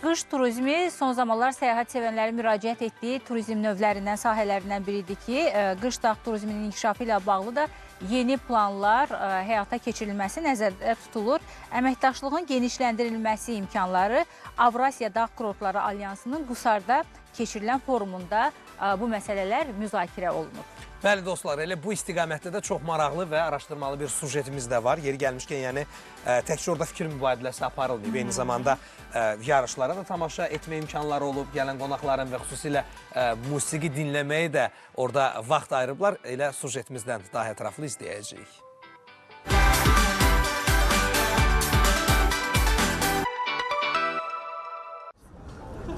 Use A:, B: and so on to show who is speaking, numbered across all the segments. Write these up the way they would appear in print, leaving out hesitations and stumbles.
A: Qış turizmi son zamanlar səyahət sevənlərin müraciət etdiyi turizm növlərindən, sahələrindən biridir ki, qış dağ turizminin inkişafı ilə bağlı da yeni planlar həyata keçirilməsi nəzərdə tutulur. Əməkdaşlığın genişləndirilməsi imkanları Avrasiya Dağ Kurortları Alyansının Qusarda keçirilən forumunda bu məsələlər müzakirə olunur.
B: Bəli dostlar, elə bu istiqamətdə də çox maraqlı və araşdırmalı bir sujetimiz də var. Yeri gəlmişkən, yəni təkcə orada fikir mübadiləsi aparılmayıb. Eyni zamanda yarışlara da tamaşa etmə imkanları olub, gələn qonaqların və xüsusilə musiqi dinləməyi də orada vaxt ayırıblar. Elə sujetimizdən daha ətraflı izləyəcəyik.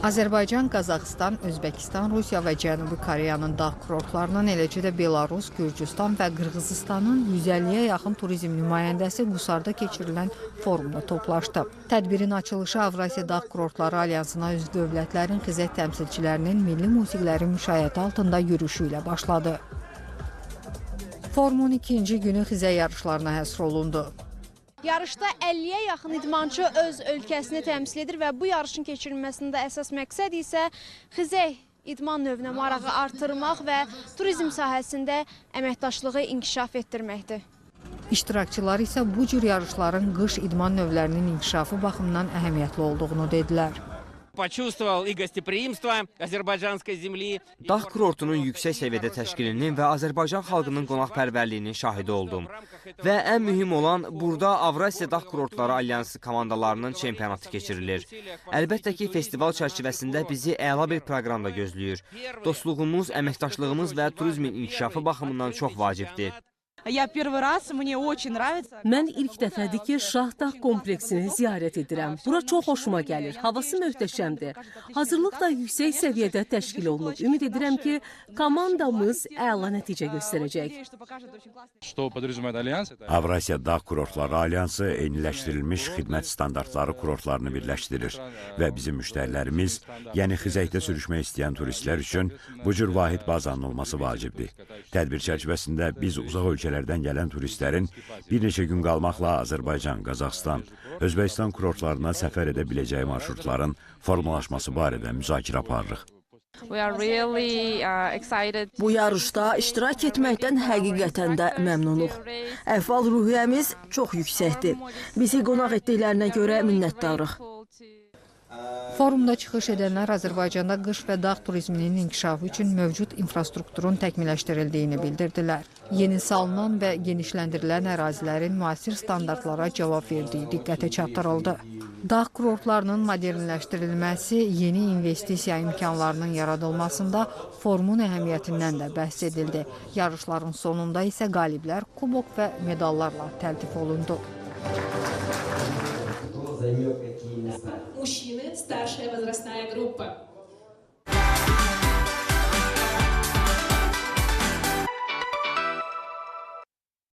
C: Azərbaycan, Qazaxıstan, Özbəkistan, Rusiya və Cənubi Koreyanın dağ kurortlarının, eləcə də Belarus, Gürcüstan və Qırğızıstanın 150-yə yaxın turizm nümayəndəsi Qusarda keçirilən forumda toplaşdı. Tədbirin açılışı Avrasiya Dağ Kurortları Alyansına üzv dövlətlərin xizək təmsilçilərinin milli musiqiləri müşayiəti altında yürüyüşü ilə başladı. Forumun ikinci günü xizək yarışlarına həsr olundu.
D: Yarışda 50-yə yaxın idmançı öz ölkəsini təmsil edir və bu yarışın keçirilməsində əsas məqsəd isə xizək idman növünə marağı artırmaq və turizm sahəsində əməkdaşlığı inkişaf etdirməkdir.
C: İştirakçılar isə bu cür yarışların qış idman növlərinin inkişafı baxımından əhəmiyyətli olduğunu dedilər.
E: Dağ kurortunun yüksək səviyyədə təşkilinin və Azərbaycan xalqının qonaqpərvərliyinin şahidi oldum. Və ən mühüm olan, burada Avrasiya Dağ Kurortları Alyansı komandalarının çempionatı keçirilir. Əlbəttə ki, festival çərçivəsində bizi əla bir proqram da gözləyir. Dostluğumuz, əməkdaşlığımız və turizmin inkişafı baxımından çox vacibdir.
F: Mən ilk dəfədir ki, Şahdağ kompleksini ziyarət edirəm. Bura çox xoşuma gəlir. Havası möhtəşəmdir. Hazırlıq da yüksək səviyyədə təşkil olunub. Ümid edirəm ki, komandamız əla nəticə göstərəcək.
G: Avrasiya Dağ Kurortları Alyansı eyniləşdirilmiş xidmət standartları kurortlarını birləşdirir və bizim müştərilərimiz, yəni xizəkdə sürüşmək istəyən turistlər üçün bu cür vahid bazanın olması vacibdir. Tədbir çərçivəsində biz uzaq ölkələrdən gələn turistlərin bir neçə gün qalmaqla Azərbaycan, Qazaxıstan, Özbəkistan kurortlarına səfər edə biləcəyi marşrutların formalaşması barədə müzakirə aparırıq.
F: Bu yarışda iştirak etməkdən həqiqətən də məmnunuq. Əhval-ruhiyyəmiz çox yüksəkdir. Bizi qonaq etdiklərinə görə minnətdarıq.
C: Forumda çıxış edənlər Azərbaycanda qış və dağ turizminin inkişafı üçün mövcud infrastrukturun təkmilləşdirildiyini bildirdilər. Yeni salınan və genişləndirilən ərazilərin müasir standartlara cavab verdiyi diqqətə çatdırıldı. Dağ kurortlarının modernləşdirilməsi, yeni investisiya imkanlarının yaradılmasında forumun əhəmiyyətindən də bəhs edildi. Yarışların sonunda isə qaliblər kubok və medallarla təltif olundu.
H: Мужчины, старшая возрастная группа.